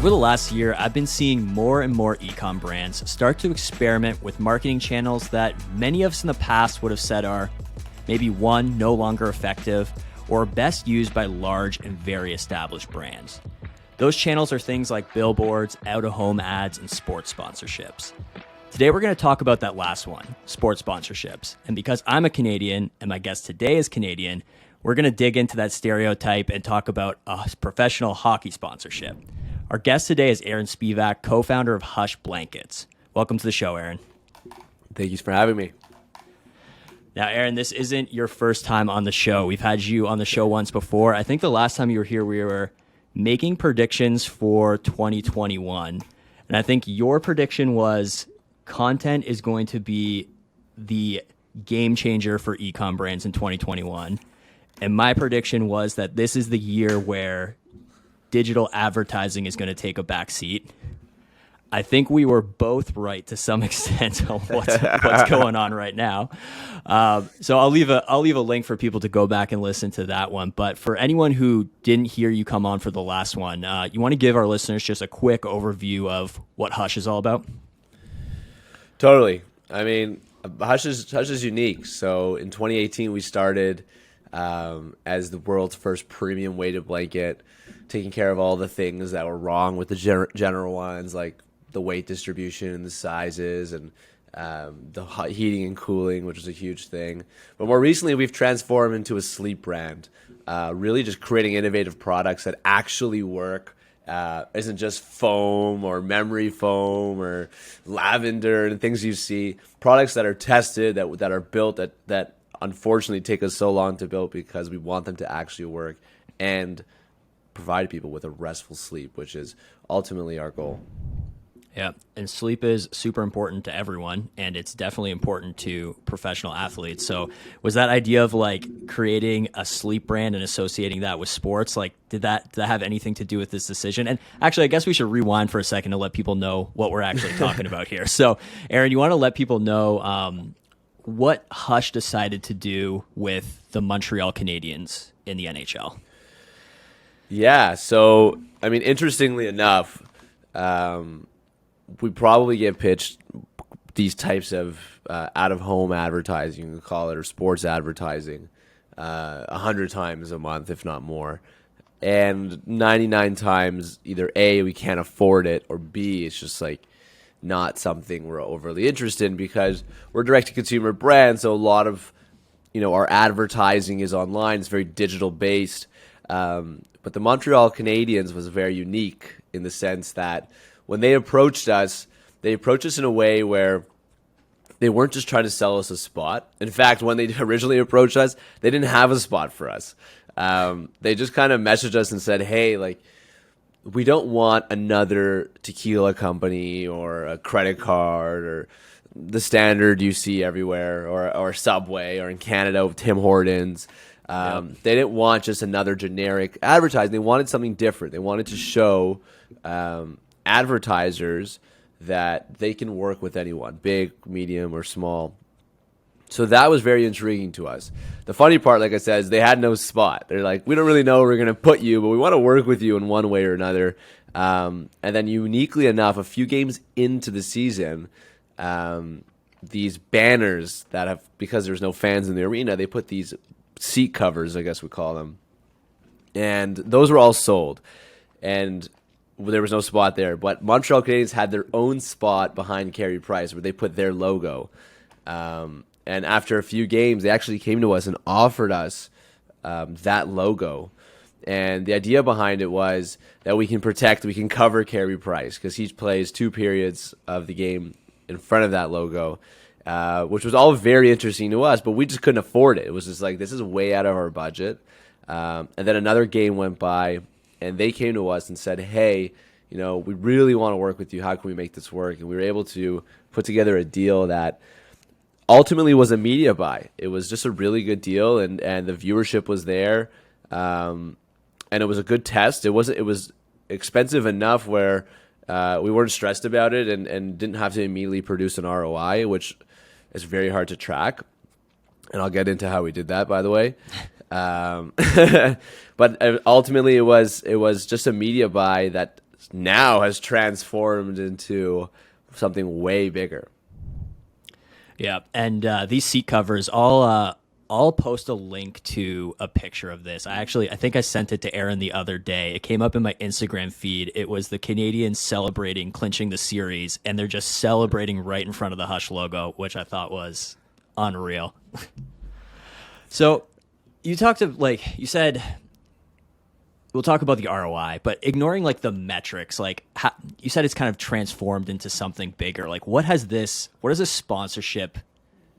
Over the last year, I've been seeing more and more e-com brands start to experiment with marketing channels that many of us in the past would have said are maybe one, no longer effective, or best used by large and very established brands. Those channels are things like billboards, out-of-home ads, and sports sponsorships. Today, we're going to talk about that last one, sports sponsorships. And because I'm a Canadian and my guest today is Canadian, we're going to dig into that stereotype and talk about a professional hockey sponsorship. Our guest today is Aaron Spivak, co-founder of Hush Blankets. Welcome to the show, Aaron. Thank you for having me. Now, Aaron, this isn't your first time on the show. We've had you on the show once before. I think the last time you were here, we were making predictions for 2021. And I think your prediction was content is going to be the game changer for e-com brands in 2021. And my prediction was that this is the year where digital advertising is going to take a back seat. I think we were both right to some extent on what's going on right now. So I'll leave a link for people to go back and listen to that one. But for anyone who didn't hear you come on for the last one, you want to give our listeners just a quick overview of what Hush is all about? Totally. I mean, Hush is unique. So in 2018, we started as the world's first premium weighted blanket, taking care of all the things that were wrong with the general ones, like the weight distribution and the sizes and the heating and cooling, which is a huge thing. But more recently, we've transformed into a sleep brand, really just creating innovative products that actually work. Isn't just foam or memory foam or lavender and things you see. Products that are tested, that are built, that unfortunately take us so long to build because we want them to actually work and provide people with a restful sleep, which is ultimately our goal. Yeah, and sleep is super important to everyone, and it's definitely important to professional athletes. So was that idea of like creating a sleep brand and associating that with sports, like did that have anything to do with this decision? And actually, I guess we should rewind for a second to let people know what we're actually talking about here. So Aaron, you want to let people know what Hush decided to do with the Montreal Canadiens in the NHL? Yeah, so, I mean, interestingly enough, we probably get pitched these types of out-of-home advertising, you can call it, or sports advertising 100 times a month, if not more. And 99 times, either A, we can't afford it, or B, it's just like not something we're overly interested in because we're a direct-to-consumer brand, so a lot of our advertising is online. It's very digital-based. But the Montreal Canadiens was very unique in the sense that when they approached us in a way where they weren't just trying to sell us a spot. In fact, when they originally approached us, they didn't have a spot for us. They just kind of messaged us and said, hey, like, we don't want another tequila company or a credit card or the standard you see everywhere or Subway or in Canada with Tim Hortons. They didn't want just another generic advertising. They wanted something different. They wanted to show advertisers that they can work with anyone, big, medium, or small. So that was very intriguing to us. The funny part, like I said, is they had no spot. They're like, we don't really know where we're going to put you, but we want to work with you in one way or another. And then uniquely enough, a few games into the season, these banners that have, because there's no fans in the arena, they put these seat covers, I guess we call them. And those were all sold. And there was no spot there. But Montreal Canadiens had their own spot behind Carey Price where they put their logo. And after a few games, they actually came to us and offered us that logo. And the idea behind it was that we can cover Carey Price because he plays 2 periods of the game in front of that logo, which was all very interesting to us, but we just couldn't afford it. It was just like, this is way out of our budget. And then another game went by, and they came to us and said, hey, we really want to work with you. How can we make this work? And we were able to put together a deal that ultimately was a media buy. It was just a really good deal, and the viewership was there, and it was a good test. It was expensive enough where we weren't stressed about it and didn't have to immediately produce an ROI, which is very hard to track. And I'll get into how we did that, by the way. But ultimately, it was just a media buy that now has transformed into something way bigger. Yeah, and these seat covers, I'll post a link to a picture of this. I think I sent it to Aaron the other day. It came up in my Instagram feed. It was the Canadians celebrating clinching the series, and they're just celebrating right in front of the Hush logo, which I thought was unreal. So you you said we'll talk about the ROI, but ignoring like the metrics, like you said it's kind of transformed into something bigger. Like what has this sponsorship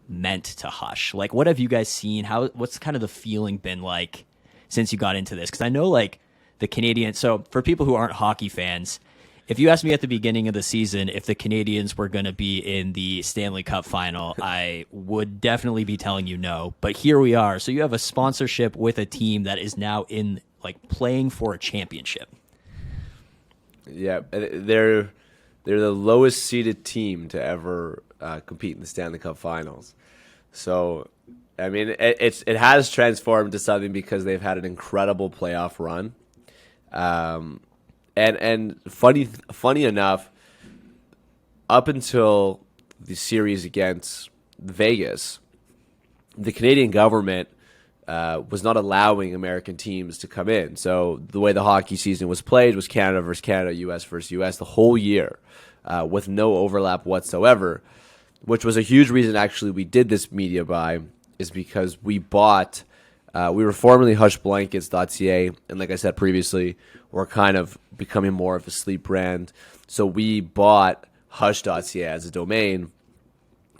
meant to Hush? Like what have you guys seen? What's kind of the feeling been like since you got into this? Because I know like the Canadians, so for people who aren't hockey fans, if you asked me at the beginning of the season if the Canadians were going to be in the Stanley Cup final, I would definitely be telling you no. But here we are. So you have a sponsorship with a team that is now in like playing for a championship. Yeah, they're the lowest seeded team to ever compete in the Stanley Cup Finals. So, I mean, it has transformed to something because they've had an incredible playoff run. And funny enough, up until the series against Vegas, the Canadian government was not allowing American teams to come in. So the way the hockey season was played was Canada versus Canada, U.S. versus U.S. the whole year, with no overlap whatsoever, which was a huge reason actually we did this media buy, is because we bought. We were formerly hushblankets.ca, and like I said previously, we're kind of becoming more of a sleep brand. So we bought hush.ca as a domain,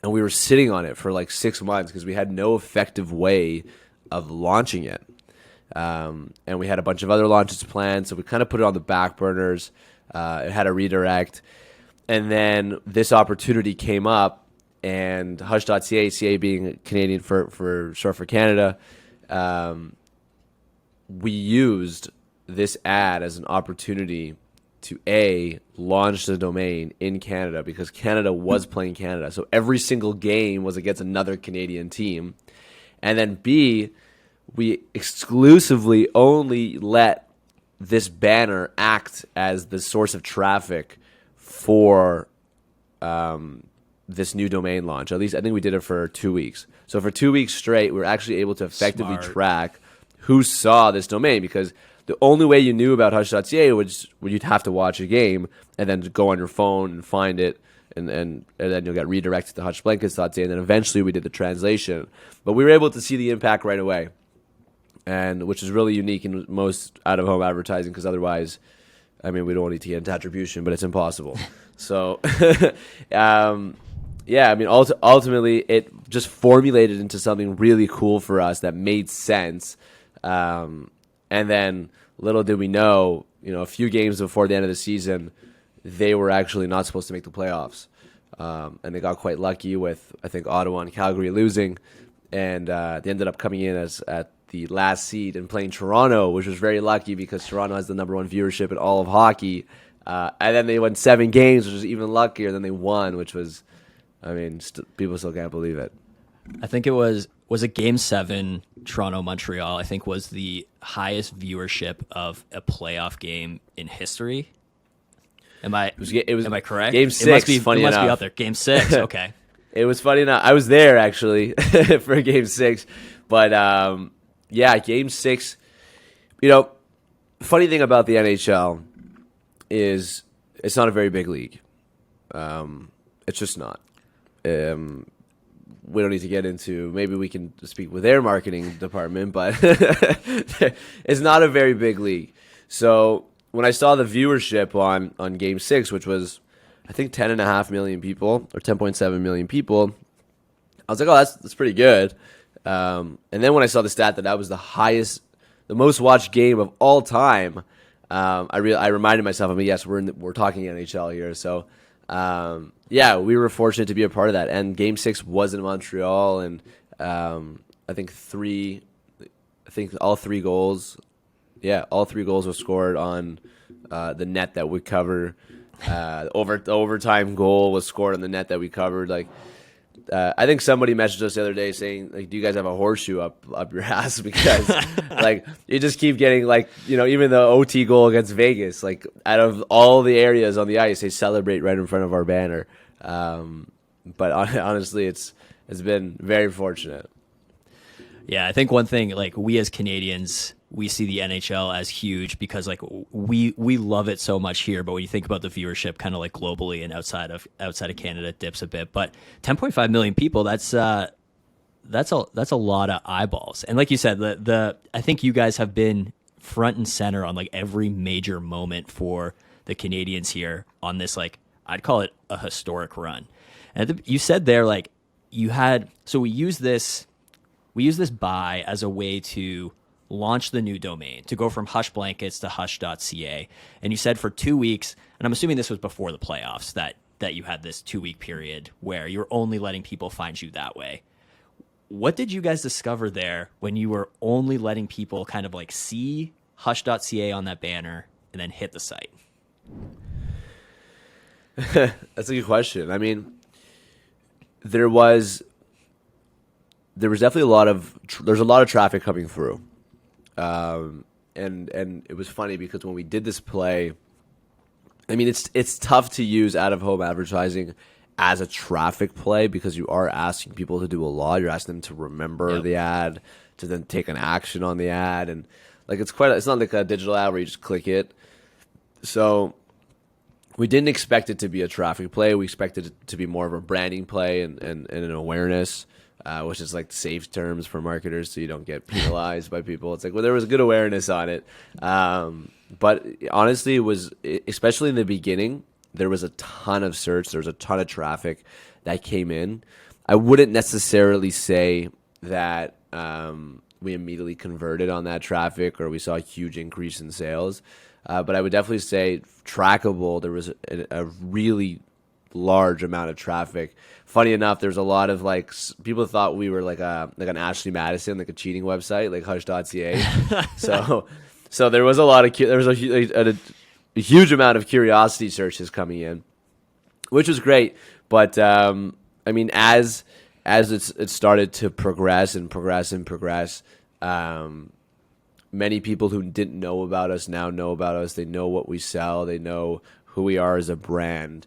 and we were sitting on it for like 6 months because we had no effective way of launching it. And we had a bunch of other launches planned, so we kind of put it on the back burners. It had a redirect. And then this opportunity came up, and hush.ca, CA being Canadian for short for Canada, we used this ad as an opportunity to launch the domain in Canada because Canada was playing Canada. So every single game was against another Canadian team. And then B, we exclusively only let this banner act as the source of traffic for this new domain launch. At least I think we did it for 2 weeks. So for 2 weeks straight, we were actually able to effectively track who saw this domain, because the only way you knew about hush.ca was when you'd have to watch a game and then go on your phone and find it, and then you'll get redirected to hushblankets.ca, and then eventually we did the translation. But we were able to see the impact right away, and which is really unique in most out-of-home advertising, because otherwise, I mean, we don't need to get into attribution, but it's impossible. So, yeah, I mean, ultimately, it just formulated into something really cool for us that made sense. And then, little did we know, a few games before the end of the season, they were actually not supposed to make the playoffs. And they got quite lucky with, I think, Ottawa and Calgary losing. And they ended up coming in at the last seed and playing Toronto, which was very lucky because Toronto has the #1 viewership in all of hockey. And then they won 7 games, which was even luckier. Then they won, which was, I mean, people still can't believe it. I think it was a Game 7 Toronto-Montreal, I think was the highest viewership of a playoff game in history. Am I correct? Game 6, it must be up there. Game 6, okay. It was funny enough. I was there, actually, for Game 6. But, yeah, Game 6, funny thing about the NHL is it's not a very big league. It's just not. We don't need to get into, maybe we can speak with their marketing department, but it's not a very big league. So when I saw the viewership on Game 6, which was, I think, 10.5 million people or 10.7 million people, I was like, oh, that's pretty good. And then when I saw the stat that was the most watched game of all time, I reminded myself, I mean, yes, we're talking NHL here, so yeah, we were fortunate to be a part of that. And Game 6 was in Montreal, and I think all three goals were scored on the net that we cover. The overtime goal was scored on the net that we covered. Like, I think somebody messaged us the other day saying, like, do you guys have a horseshoe up your ass? Because like you just keep getting, like, even the OT goal against Vegas, like out of all the areas on the ice, they celebrate right in front of our banner. But honestly, it's been very fortunate. Yeah, I think one thing, like, we as Canadians, we see the NHL as huge because, like, we love it so much here. But when you think about the viewership, kind of like globally and outside of Canada, it dips a bit. But 10.5 million people, that's a lot of eyeballs. And like you said, I think you guys have been front and center on like every major moment for the Canadians here on this, like, I'd call it a historic run. And you said there, like, we use this buy as a way to launch the new domain, to go from Hush Blankets to hush.ca. And you said for 2 weeks, and I'm assuming this was before the playoffs, that you had this 2-week period where you're only letting people find you that way. What did you guys discover there when you were only letting people kind of like see hush.ca on that banner and then hit the site? That's a good question. I mean, there was definitely there's a lot of traffic coming through. And it was funny because when we did this play, I mean, it's tough to use out-of-home advertising as a traffic play because you are asking people to do a lot. You're asking them to remember the ad, to then take an action on the ad. And like, it's not like a digital ad where you just click it. So we didn't expect it to be a traffic play. We expected it to be more of a branding play and an awareness, which is like safe terms for marketers so you don't get penalized by people. It's like, well, there was good awareness on it. But honestly, it was, especially in the beginning, there was a ton of search. There was a ton of traffic that came in. I wouldn't necessarily say that we immediately converted on that traffic or we saw a huge increase in sales. But I would definitely say trackable, there was a really large amount of traffic. Funny enough, there's a lot of like people thought we were like an Ashley Madison, like a cheating website, like hush.ca. so there was a huge amount of curiosity searches coming in, which was great. But I mean, as it started to progress, many people who didn't know about us now know about us. They know what we sell. They know who we are as a brand.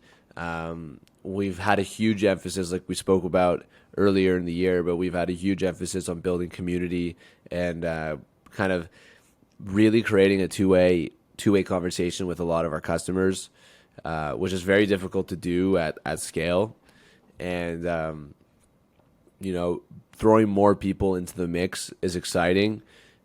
We've had a huge emphasis, like we spoke about earlier in the year, but we've had a huge emphasis on building community and kind of really creating a two-way conversation with a lot of our customers, which is very difficult to do at scale. And, throwing more people into the mix is exciting.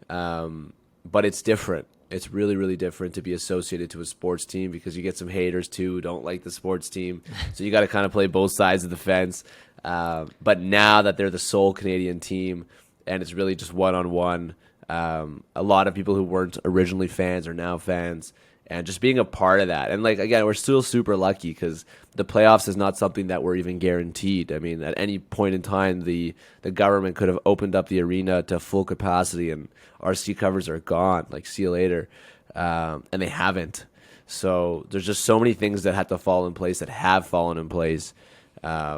But it's different. It's really, really different to be associated to a sports team because you get some haters too who don't like the sports team. So you got to kind of play both sides of the fence. But now that they're the sole Canadian team and it's really just one-on-one, a lot of people who weren't originally fans are now fans. And just being a part of that. And like, again, we're still super lucky because the playoffs is not something that we're even guaranteed. I mean, at any point in time, the government could have opened up the arena to full capacity and our seat covers are gone. Like, see you later. And they haven't. So there's just so many things that had to fall in place that have fallen in place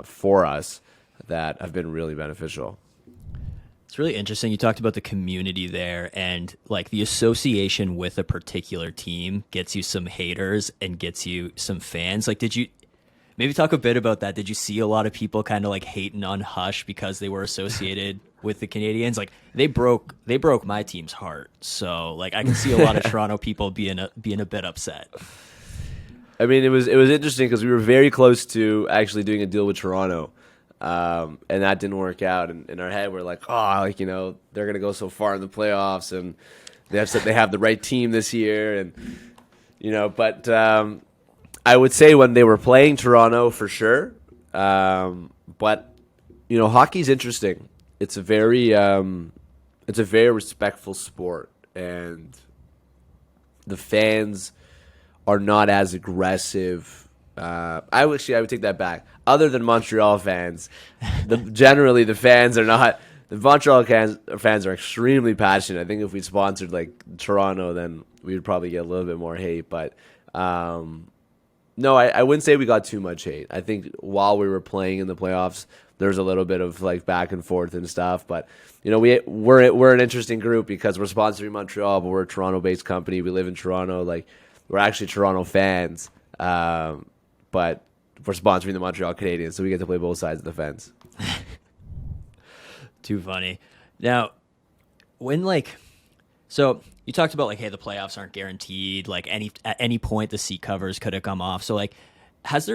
for us that have been really beneficial. It's really interesting. You talked about the community there and like the association with a particular team gets you some haters and gets you some fans. Like, did you maybe talk a bit about that? Did you see a lot of people kind of like hating on Hush because they were associated with the Canadians? Like they broke my team's heart. So like I can see a lot of Toronto people being a bit upset. I mean, it was interesting because we were very close to actually doing a deal with Toronto. And that didn't work out. And in our head, we're like, they're going to go so far in the playoffs and they have the right team this year. And, but I would say when they were playing Toronto for sure. But, hockey's interesting. It's a very respectful sport and the fans are not as aggressive. I would take that back. Other than Montreal fans, generally the fans are not. The Montreal fans are extremely passionate. I think if we sponsored like Toronto, then we would probably get a little bit more hate. But No, I wouldn't say we got too much hate. I think while we were playing in the playoffs, there's a little bit of like back and forth and stuff. But we're an interesting group because we're sponsoring Montreal, but we're a Toronto-based company. We live in Toronto. Like we're actually Toronto fans, but we're sponsoring the Montreal Canadiens, so we get to play both sides of the fence. Too funny. Now, so you talked about like, hey, the playoffs aren't guaranteed. Like at any point, the seat covers could have come off. So like, has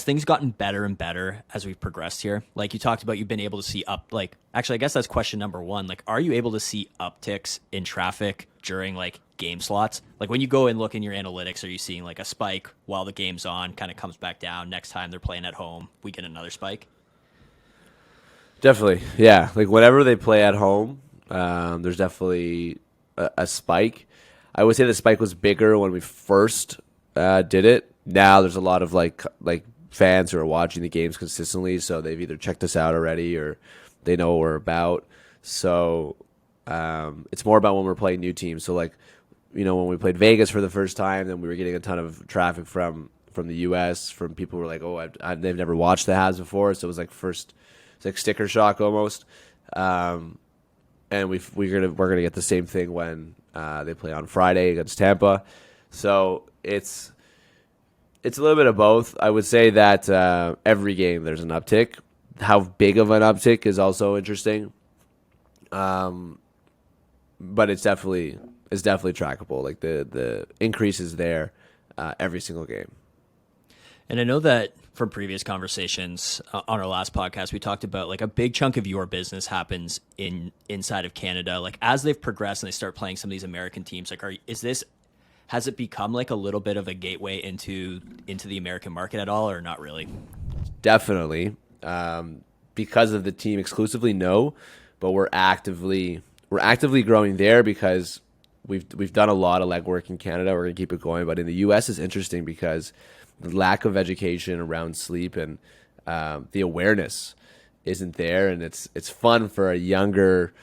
things gotten better and better as we've progressed here? Like you talked about, you've been able to see actually, I guess that's question number one. Like, are you able to see upticks in traffic during like game slots? Like when you go and look in your analytics, are you seeing like a spike while the game's on, kind of comes back down? Next time they're playing at home, we get another spike? Definitely, yeah. Like whenever they play at home, there's definitely a spike. I would say the spike was bigger when we first did it. Now there's a lot of like fans who are watching the games consistently, so they've either checked us out already or they know what we're about. So it's more about when we're playing new teams. So like, when we played Vegas for the first time, then we were getting a ton of traffic from the U.S. from people who were like, oh, they've never watched the Habs before, so it was like it's like sticker shock almost. And we're gonna get the same thing when they play on Friday against Tampa. So it's a little bit of both. I would say that every game there's an uptick. How big of an uptick is also interesting. But it's definitely trackable. Like the increase is there every single game. And I know that from previous conversations on our last podcast, we talked about like a big chunk of your business happens inside of Canada. Like as they've progressed and they start playing some of these American teams, like has it become like a little bit of a gateway into the American market at all, or not really? Definitely. Because of the team exclusively, no, but we're actively growing there because we've done a lot of legwork in Canada. We're gonna keep it going, but in the U.S. is interesting because the lack of education around sleep and the awareness isn't there, and it's fun for a younger,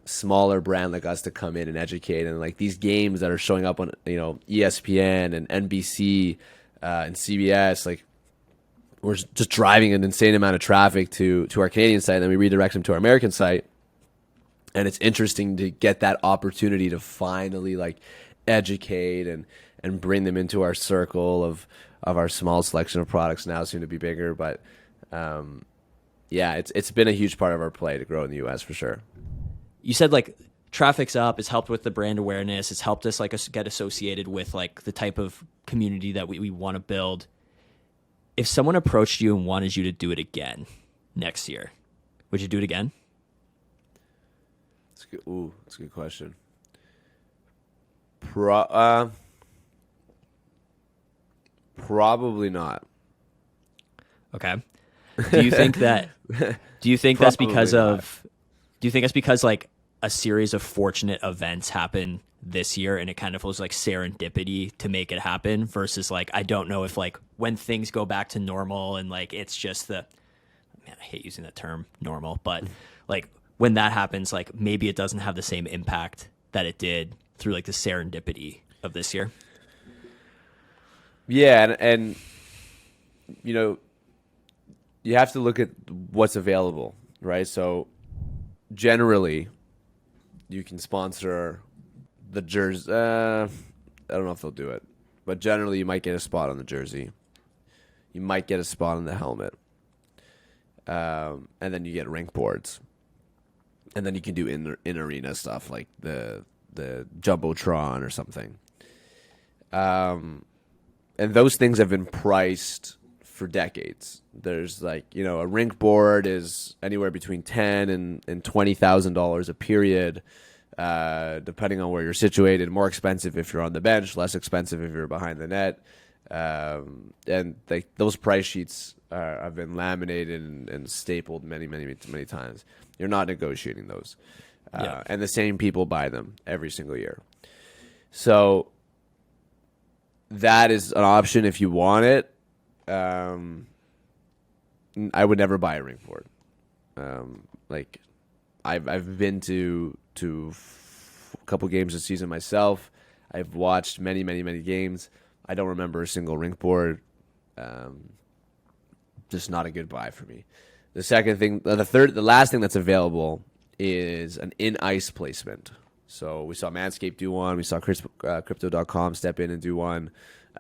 smaller brand like us to come in and educate. And like these games that are showing up on ESPN and NBC and CBS, like we're just driving an insane amount of traffic to our Canadian site, and then we redirect them to our American site. And it's interesting to get that opportunity to finally like educate and bring them into our circle of our small selection of products, now soon to be bigger. But yeah, it's been a huge part of our play to grow in the US for sure. You said like traffic's up, it's helped with the brand awareness, it's helped us like get associated with like the type of community that we want to build. If someone approached you and wanted you to do it again next year, would you do it again? That's a good question. Probably not. Okay. Do you think that's because of, do you think it's because like a series of fortunate events happen this year and it kind of was like serendipity to make it happen versus like, I don't know if like when things go back to normal and like, it's just I hate using that term normal, but like when that happens, like maybe it doesn't have the same impact that it did through like the serendipity of this year. Yeah. And you have to look at what's available, right? So generally you can sponsor the jersey. I don't know if they'll do it, but generally you might get a spot on the jersey. You might get a spot on the helmet. And then you get rink boards. And then you can do in arena stuff like the Jumbotron or something. And those things have been priced for decades. There's like, a rink board is anywhere between $10,000 and $20,000 a period, depending on where you're situated. More expensive if you're on the bench, less expensive if you're behind the net. And like those price sheets have been laminated and stapled many, many, many times. You're not negotiating those. And the same people buy them every single year. So that is an option if you want it. I would never buy a rink board. Like I've been to a couple games this season myself. I've watched many, many, many games. I don't remember a single rink board. Just not a good buy for me. The second thing, the last thing that's available is an in-ice placement. So we saw Manscaped do one. We saw Crypto.com step in and do one.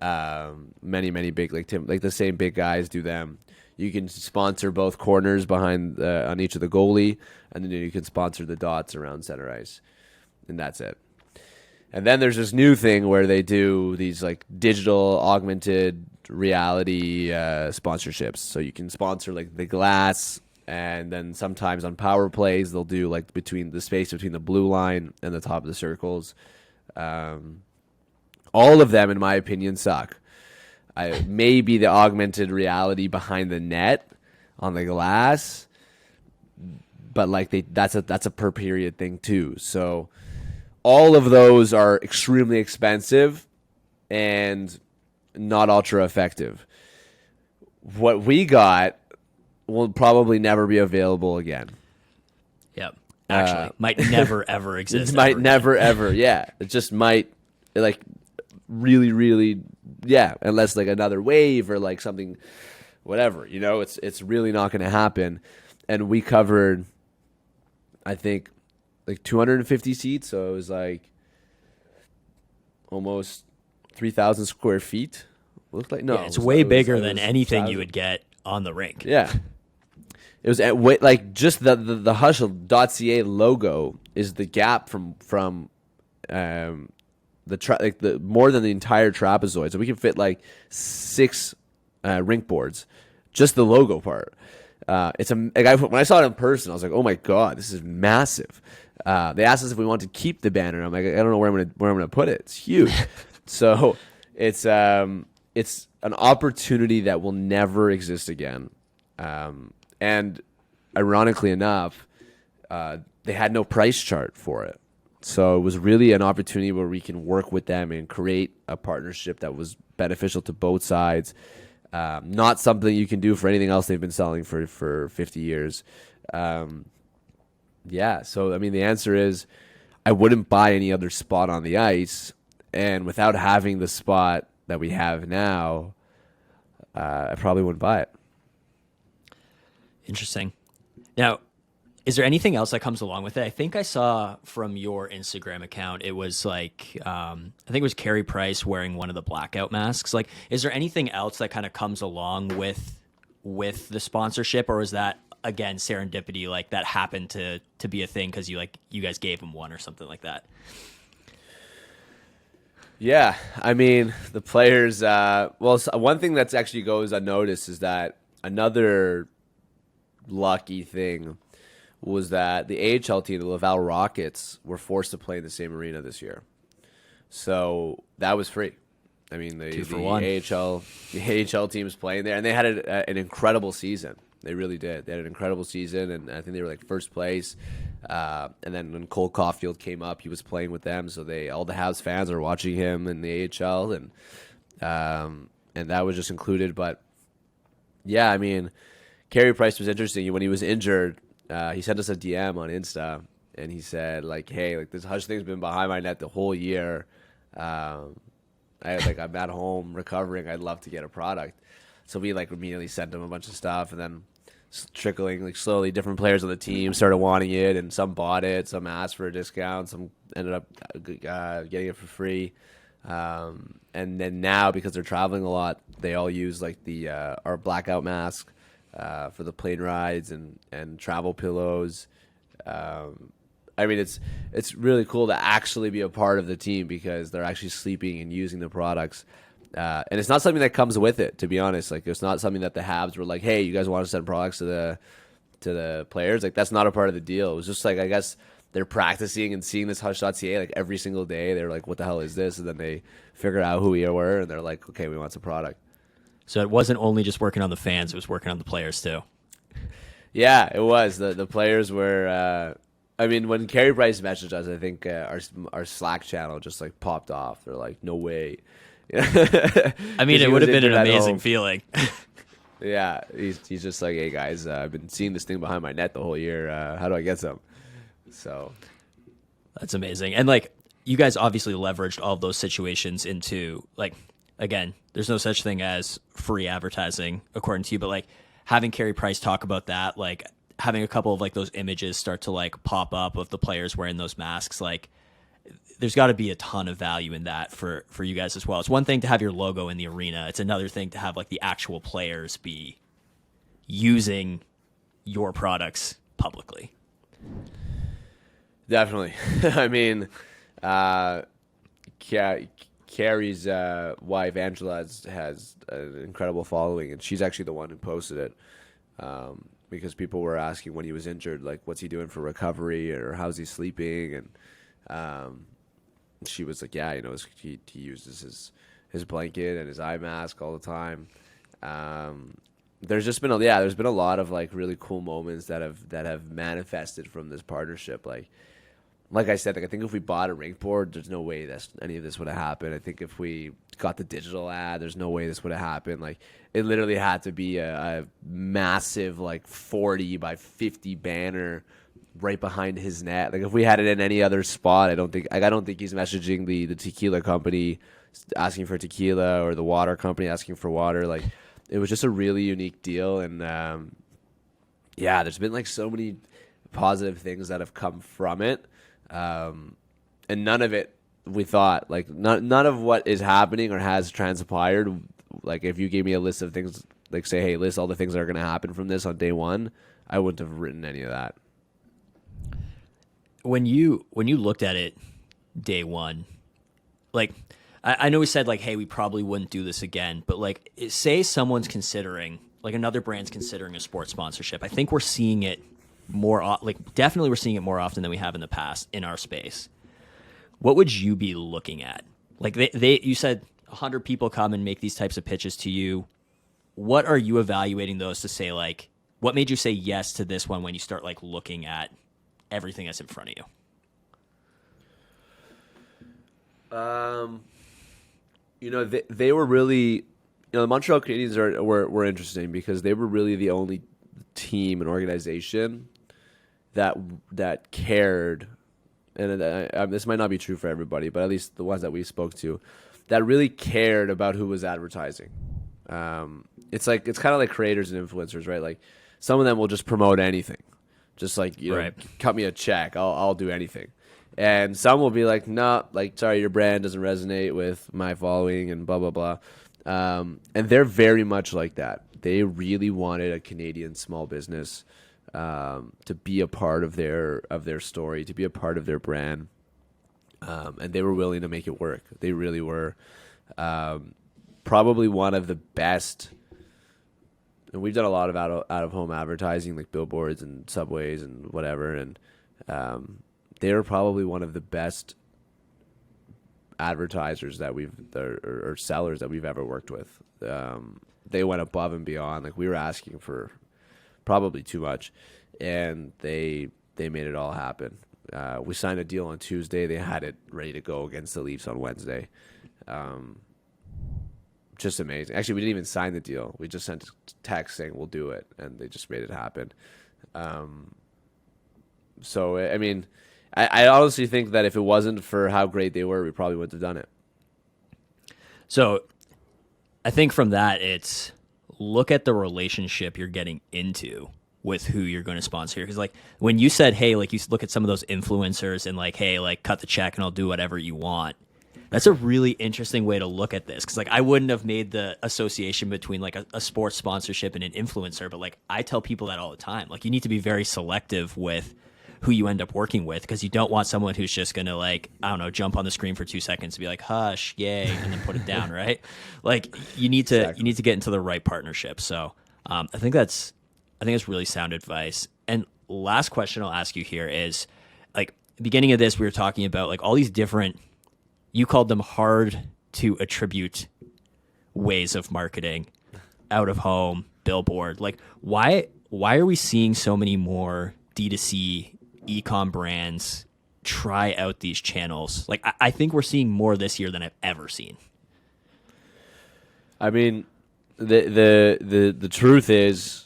Many big, like the same big guys do them. You can sponsor both corners behind on each of the goalie, and then you can sponsor the dots around center ice, and that's it. And then there's this new thing where they do these like digital augmented reality sponsorships. So you can sponsor like the glass, and then sometimes on power plays they'll do like between the space between the blue line and the top of the circles. All of them, in my opinion, suck. Maybe the augmented reality behind the net on the glass, but like that's a per period thing too. So all of those are extremely expensive and not ultra effective. What we got will probably never be available again. Yep. Actually, might never ever exist. It might never ever. Yeah, it just might like really yeah, unless like another wave or like something, whatever. You know, it's really not going to happen. And we covered, I think, like 250 seats, so it was like almost 3,000 square feet. Looked like it's way bigger than anything you would get on the rink. Yeah, it was like just the Hustle.ca logo is the gap from the more than the entire trapezoid, so we can fit like 6 rink boards, just the logo part. When I saw it in person, I was like, "Oh my god, this is massive!" They asked us if we wanted to keep the banner. I'm like, I don't know where I'm gonna put it. It's huge. So it's an opportunity that will never exist again. And ironically enough, they had no price chart for it. So it was really an opportunity where we can work with them and create a partnership that was beneficial to both sides. Not something you can do for anything else they've been selling for 50 years. Yeah, so I mean, the answer is I wouldn't buy any other spot on the ice. And without having the spot that we have now, I probably wouldn't buy it. Interesting. Now, is there anything else that comes along with it? I think I saw from your Instagram account, it was like, I think it was Carey Price wearing one of the blackout masks. Like, is there anything else that kind of comes along with the sponsorship, or is that, again, serendipity, like that happened to be a thing because you guys gave him one or something like that? Yeah, I mean, the players, one thing that's actually goes unnoticed is that another lucky thing was that the AHL team, the Laval Rockets, were forced to play in the same arena this year. So that was free. I mean, the AHL team was playing there, and they had an incredible season. They really did. They had an incredible season, and I think they were like first place. And then when Cole Caulfield came up, he was playing with them. So all the Habs fans are watching him in the AHL, and that was just included. But yeah, I mean, Carey Price was interesting. When he was injured, he sent us a DM on Insta, and he said like, "Hey, like this Hush thing's been behind my net the whole year. I'm at home recovering. I'd love to get a product." So we like immediately sent him a bunch of stuff, and then trickling like slowly, different players on the team started wanting it, and some bought it, some asked for a discount, some ended up getting it for free. And then now, because they're traveling a lot, they all use like our blackout mask for the plane rides and travel pillows. I mean, it's really cool to actually be a part of the team because they're actually sleeping and using the products. And it's not something that comes with it, to be honest. Like, it's not something that the Habs were like, "Hey, you guys want to send products to the players?" Like, that's not a part of the deal. It was just like, I guess they're practicing and seeing this Hush.ca like every single day. They're like, "What the hell is this?" And then they figure out who we were, and they're like, "Okay, we want some product." So it wasn't only just working on the fans; it was working on the players too. Yeah, it was. The players were. I mean, when Carey Price messaged us, I think our Slack channel just like popped off. They're like, "No way." I mean, it would have been an amazing feeling. Yeah, he's just like, "Hey guys, I've been seeing this thing behind my net the whole year. How do I get some?" So that's amazing. And like, you guys obviously leveraged all of those situations into like, again, there's no such thing as free advertising according to you, but like having Carey Price talk about that, like having a couple of like those images start to like pop up of the players wearing those masks, like there's got to be a ton of value in that for you guys as well. It's one thing to have your logo in the arena. It's another thing to have like the actual players be using your products publicly. Definitely. I mean, Carrie's wife, Angela, has an incredible following, and she's actually the one who posted it because people were asking when he was injured, like, what's he doing for recovery or how's he sleeping? And she was like, yeah, he uses his blanket and his eye mask all the time. There's been a lot of like really cool moments that have manifested from this partnership. Like I said, like I think if we bought a rink board, there's no way any of this would have happened. I think if we got the digital ad, there's no way this would have happened. Like it literally had to be a massive like 40 by 50 banner right behind his net. Like if we had it in any other spot, I don't think he's messaging the tequila company asking for tequila or the water company asking for water. Like it was just a really unique deal, and there's been like so many positive things that have come from it. And none of it we thought like none of what is happening or has transpired. Like if you gave me a list of things, like say, hey, list all the things that are going to happen from this on day one, I wouldn't have written any of that. When you looked at it day one, like I know we said like, hey, we probably wouldn't do this again, but like say someone's considering, like another brand's considering a sports sponsorship. I think we're seeing it definitely we're seeing it more often than we have in the past in our space. What would you be looking at? Like you said 100 people come and make these types of pitches to you. What are you evaluating those to say, like, what made you say yes to this one when you start like looking at everything that's in front of you? They were really, the Montreal Canadiens were interesting because they were really the only team and organization that cared, and this might not be true for everybody, but at least the ones that we spoke to, that really cared about who was advertising. It's kind of like creators and influencers, right? Like some of them will just promote anything, just like Right. cut me a check, I'll do anything. And some will be like, nah, like sorry, your brand doesn't resonate with my following and blah blah blah. And they're very much like that. They really wanted a Canadian small business to be a part of their story, to be a part of their brand, and they were willing to make it work. They really were. Probably one of the best. And we've done a lot of out of home advertising, like billboards and subways and whatever, and they were probably one of the best advertisers that or sellers that we've ever worked with. They went above and beyond. Like we were asking for probably too much, and they made it all happen. We signed a deal on Tuesday. They had it ready to go against the Leafs on Wednesday. Just amazing. Actually, we didn't even sign the deal. We just sent a text saying we'll do it, and they just made it happen. So, I mean, I honestly think that if it wasn't for how great they were, we probably wouldn't have done it. So I think from that, it's look at the relationship you're getting into with who you're going to sponsor here. Because like when you said, hey, like you look at some of those influencers and like, hey, like cut the check and I'll do whatever you want. That's a really interesting way to look at this. Because like I wouldn't have made the association between like a sports sponsorship and an influencer. But like I tell people that all the time. Like you need to be very selective with who you end up working with, because you don't want someone who's just going to like, I don't know, jump on the screen for 2 seconds and be like, hush, yay, and then put it down, right? Like you need to get into the right partnership. So I think that's really sound advice. And last question I'll ask you here is, like, beginning of this, we were talking about like all these different, you called them hard to attribute ways of marketing, out of home, billboard. Like why are we seeing so many more D2C e-com brands try out these channels? Like I think we're seeing more this year than I've ever seen. I mean, the truth is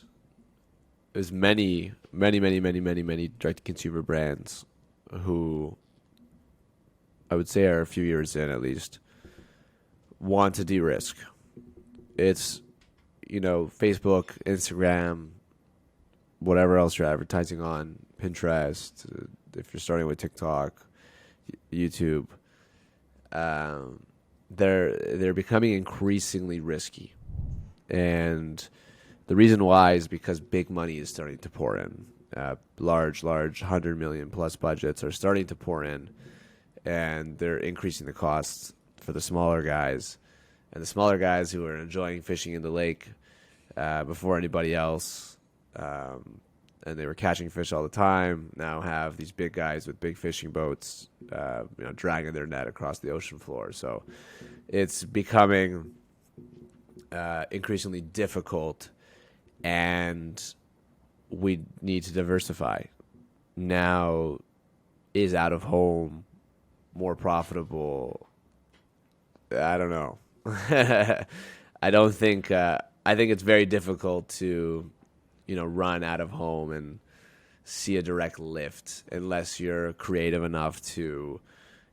many direct consumer brands who I would say are a few years in at least want to de-risk. It's, Facebook, Instagram, whatever else you're advertising on, Pinterest, if you're starting with TikTok, YouTube, they're becoming increasingly risky. And the reason why is because big money is starting to pour in. Large 100 million plus budgets are starting to pour in, and they're increasing the costs for the smaller guys. And the smaller guys who are enjoying fishing in the lake before anybody else, and they were catching fish all the time, now have these big guys with big fishing boats, dragging their net across the ocean floor. So it's becoming increasingly difficult, and we need to diversify. Now, is out of home more profitable? I don't know. I don't think. I think it's very difficult to, run out of home and see a direct lift unless you're creative enough to,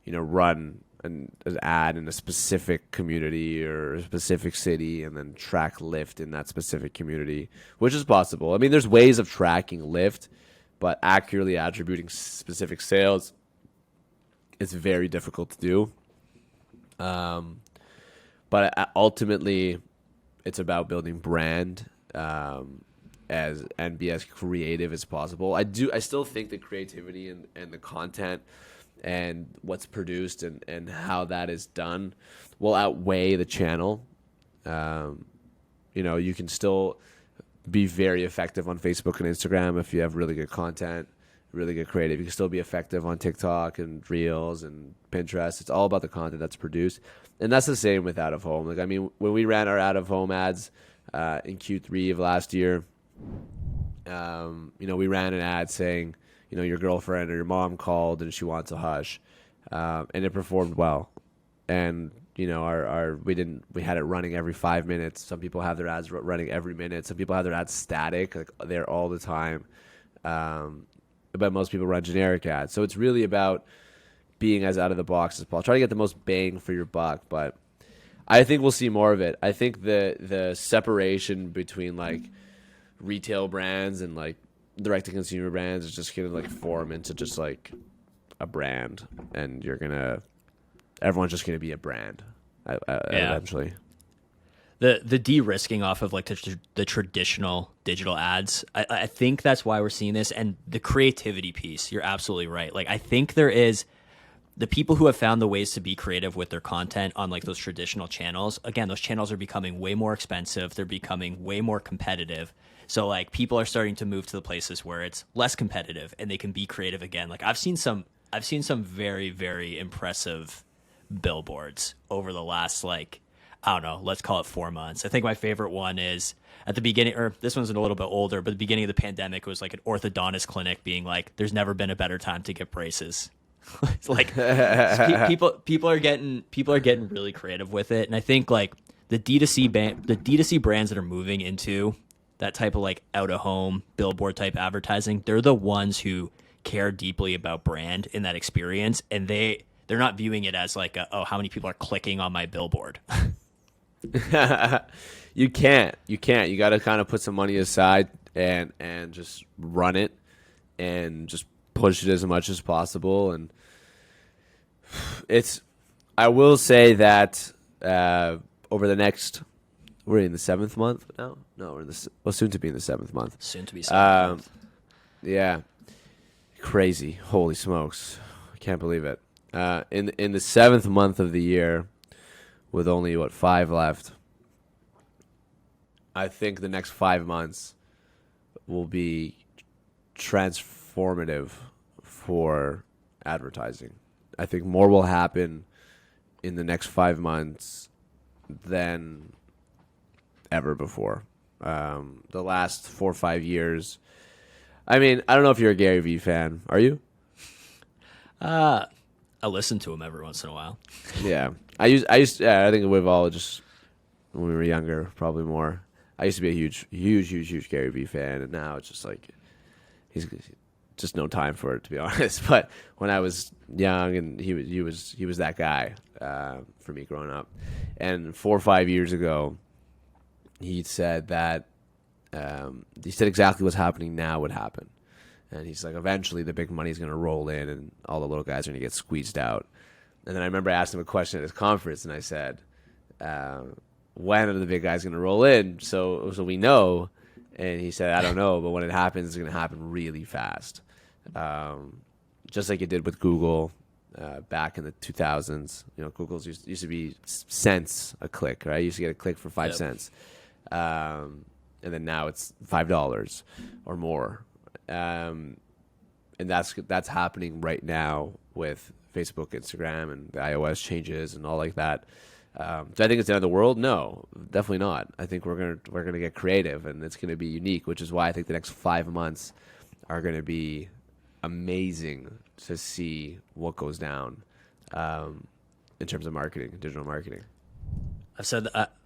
run an ad in a specific community or a specific city and then track lift in that specific community, which is possible. I mean, there's ways of tracking lift, but accurately attributing specific sales is very difficult to do. But ultimately, it's about building brand and be as creative as possible. I still think the creativity and the content and what's produced and how that is done will outweigh the channel. You can still be very effective on Facebook and Instagram if you have really good content, really good creative. You can still be effective on TikTok and Reels and Pinterest. It's all about the content that's produced. And that's the same with out of home. When we ran our out of home ads in Q3 of last year, we ran an ad saying, your girlfriend or your mom called and she wants a hush, and it performed well. And we had it running every 5 minutes. Some people have their ads running every minute. Some people have their ads static, like they're all the time. But most people run generic ads. So it's really about being as out of the box as possible. Try to get the most bang for your buck, but I think we'll see more of it. I think the separation between like retail brands and like direct to consumer brands is just gonna like form into just like a brand, and everyone's just gonna be a brand eventually. The de-risking off of like the traditional digital ads, I think that's why we're seeing this. And the creativity piece, you're absolutely right. Like I think there is the people who have found the ways to be creative with their content on like those traditional channels. Again, those channels are becoming way more expensive. They're becoming way more competitive. So like people are starting to move to the places where it's less competitive and they can be creative again. Like I've seen some very, very impressive billboards over the last like, I don't know, let's call it 4 months. I think my favorite one is at the beginning, or this one's a little bit older, but the beginning of the pandemic was like an orthodontist clinic being like, there's never been a better time to get braces. It's like people are getting really creative with it. And I think like the D2C brands that are moving into that type of like out of home billboard type advertising, they're the ones who care deeply about brand in that experience. And they're not viewing it as like, how many people are clicking on my billboard. You can't. You got to kind of put some money aside and just run it and just push it as much as possible. And I will say that over the next, we're in the 7th month now. No, we're soon to be in the 7th month. Soon to be 7th month. Yeah, crazy. Holy smokes, I can't believe it. In the 7th month of the year, with only 5 left, I think the next 5 months will be transformative for advertising. I think more will happen in the next 5 months than ever before. The last 4 or 5 years. I mean, I don't know if you're a Gary Vee fan. Are you? I listen to him every once in a while. Yeah. I think we've all just, when we were younger, probably more. I used to be a huge Gary Vee fan, and now it's just like, he's just no time for it, to be honest. But when I was young, and he was that guy for me growing up. And 4 or 5 years ago, he said that he said exactly what's happening now would happen. And he's like, eventually the big money is going to roll in and all the little guys are going to get squeezed out. And then I remember I asked him a question at his conference, and I said, when are the big guys going to roll in so we know? And he said, I don't know, but when it happens, it's going to happen really fast. Just like it did with Google back in the 2000s. You know, Google's used to be cents a click, right? You used to get a click for 5 cents. And then now it's $5 or more. And that's happening right now with Facebook, Instagram, and the iOS changes and all like that. Do I think it's the end of the world? No, definitely not. I think we're gonna get creative, and it's gonna be unique, which is why I think the next 5 months are gonna be amazing to see what goes down in terms of marketing, digital marketing.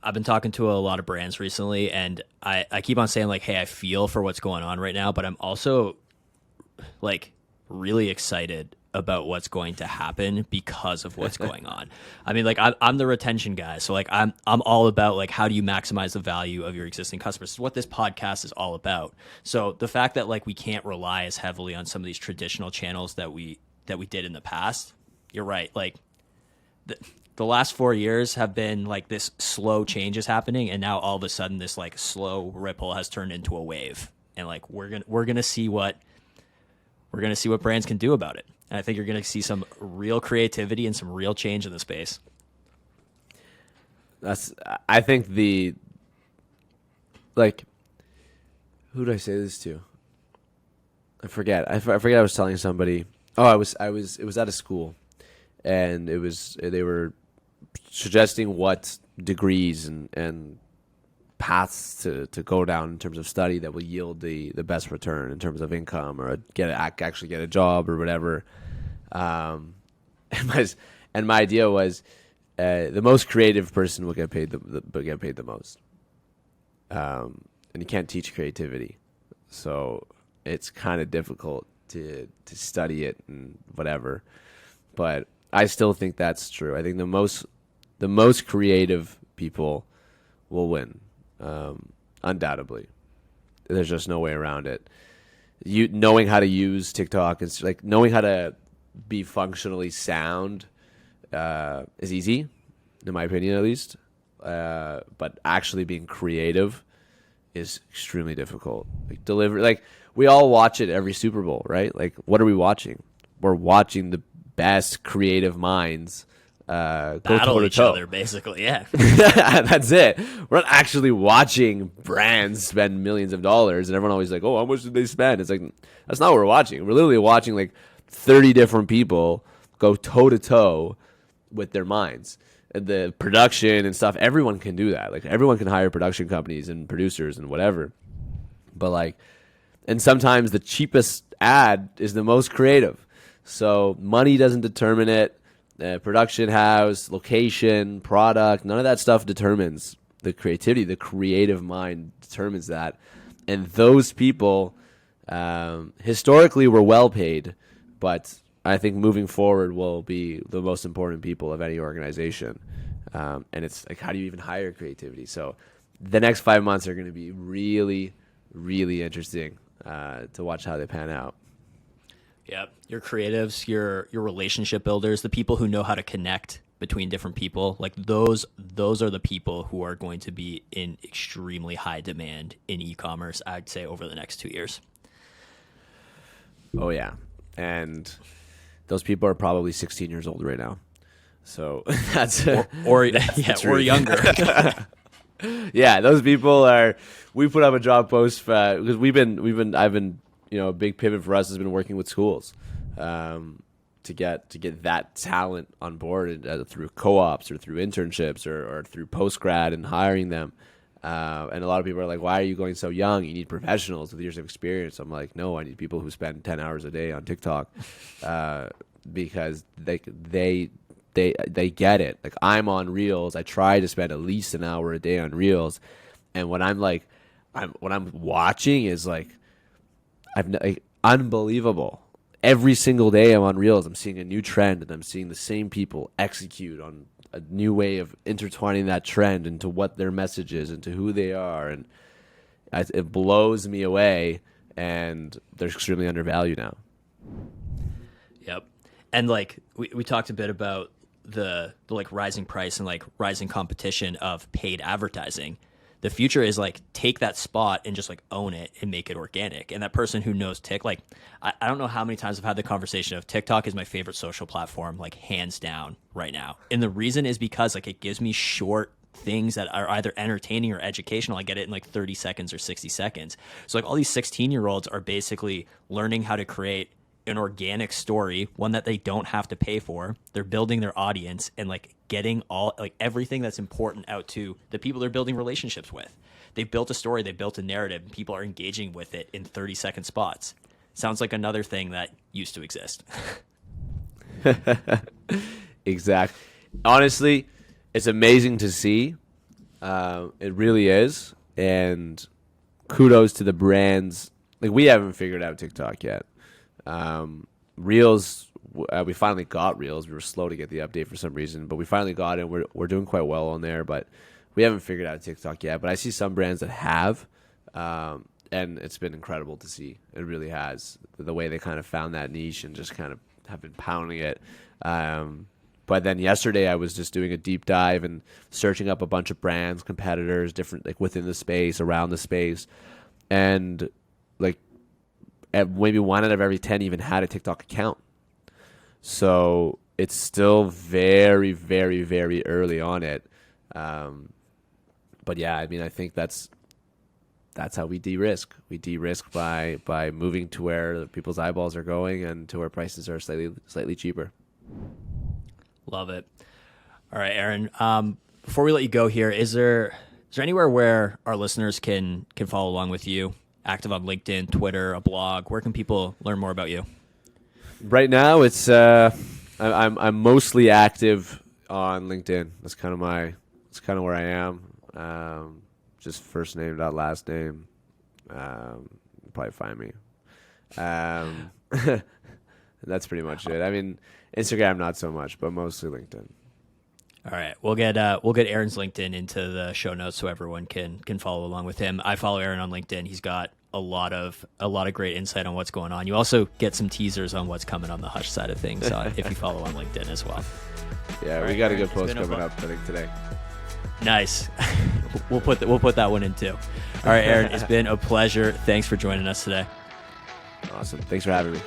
I've been talking to a lot of brands recently, and I keep on saying, like, hey, I feel for what's going on right now, but I'm also like really excited about what's going to happen because of what's going on. I mean, like, I'm the retention guy, so like I'm all about, like, how do you maximize the value of your existing customers? It's what this podcast is all about. So the fact that, like, we can't rely as heavily on some of these traditional channels that we did in the past, you're right. Like, the last 4 years have been like this slow change is happening, and now all of a sudden this like slow ripple has turned into a wave, and like we're gonna see what brands can do about it. And I think you're gonna see some real creativity and some real change in the space. I think like, who did I say this to? I forget. I was telling somebody. Oh, it was at a school, and they were suggesting what degrees and paths to go down in terms of study that will yield the best return in terms of income, or actually get a job or whatever. And my idea was the most creative person will get paid the most. And you can't teach creativity, so it's kind of difficult to study it and whatever. But I still think that's true. I think the most creative people will win, undoubtedly. There's just no way around it. Knowing how to use TikTok, is like knowing how to be functionally sound is easy, in my opinion, at least. But actually being creative is extremely difficult. Like we all watch it every Super Bowl, right? Like, what are we watching? We're watching the best creative minds go battle each toe-to-toe. other, basically. Yeah. That's it. We're not actually watching brands spend millions of dollars, and everyone always like, oh, how much did they spend? It's like, that's not what we're watching. We're literally watching like 30 different people go toe to toe with their minds. And the production and stuff, everyone can do that. Like, everyone can hire production companies and producers and whatever. But like, and sometimes the cheapest ad is the most creative. So money doesn't determine it. Production house, location, product, none of that stuff determines the creativity. The creative mind determines that. And those people historically were well paid, but I think moving forward will be the most important people of any organization. And it's like, how do you even hire creativity? So the next 5 months are going to be really, really interesting to watch how they pan out. Yeah, your creatives, your relationship builders, the people who know how to connect between different people, like those are the people who are going to be in extremely high demand in e-commerce, I'd say, over the next 2 years. Oh yeah, and those people are probably 16 years old right now. So that's or true. younger. Yeah, those people are. We put up a job post because I've been. You know, a big pivot for us has been working with schools to get that talent on board through co-ops or through internships or through post-grad and hiring them. And a lot of people are like, why are you going so young? You need professionals with years of experience. I'm like, no, I need people who spend 10 hours a day on TikTok because they get it. Like, I'm on Reels. I try to spend at least an hour a day on Reels. And what I'm watching is like, unbelievable. Every single day I'm on Reels, I'm seeing a new trend, and I'm seeing the same people execute on a new way of intertwining that trend into what their message is, into who they are, and it blows me away. And they're extremely undervalued now. Yep. And like we talked a bit about the like rising price and like rising competition of paid advertising. The future is like take that spot and just like own it and make it organic. And that person who knows like I don't know how many times I've had the conversation of TikTok is my favorite social platform, like hands down right now. And the reason is because like it gives me short things that are either entertaining or educational. I get it in like 30 seconds or 60 seconds. So like all these 16-year-olds are basically learning how to create an organic story, one that they don't have to pay for. They're building their audience and like getting all like everything that's important out to the people they're building relationships with. They built a story, they built a narrative, and people are engaging with it in 30-second spots. Sounds like another thing that used to exist. Exactly. Honestly, it's amazing to see. It really is. And kudos to the brands. Like, we haven't figured out TikTok yet. Reels, we finally got Reels. We were slow to get the update for some reason, but we finally got it. We're doing quite well on there, but we haven't figured out TikTok yet. But I see some brands that have, and it's been incredible to see. It really has. The way they kind of found that niche and just kind of have been pounding it. But then yesterday I was just doing a deep dive and searching up a bunch of brands, competitors, different like within the space, around the space, and like maybe 1 out of every 10 even had a TikTok account. So it's still very, very, very early on it. But yeah, I mean, I think that's how we de-risk. We de-risk by moving to where people's eyeballs are going and to where prices are slightly cheaper. Love it. All right, Aaron. Before we let you go here, is there anywhere where our listeners can follow along with you? Active on LinkedIn, Twitter, a blog. Where can people learn more about you? Right now, it's I'm mostly active on LinkedIn. That's kind of where I am. Just first name dot last name. You'll probably find me. That's pretty much it. I mean, Instagram not so much, but mostly LinkedIn. All right, we'll get Aaron's LinkedIn into the show notes so everyone can follow along with him. I follow Aaron on LinkedIn. He's got a lot of great insight on what's going on. You also get some teasers on what's coming on the Hush side of things if you follow on LinkedIn as well. Yeah, we got a good post coming up, I think, today. Nice. We'll put that one in too. All right, Aaron, it's been a pleasure. Thanks for joining us today. Awesome. Thanks for having me.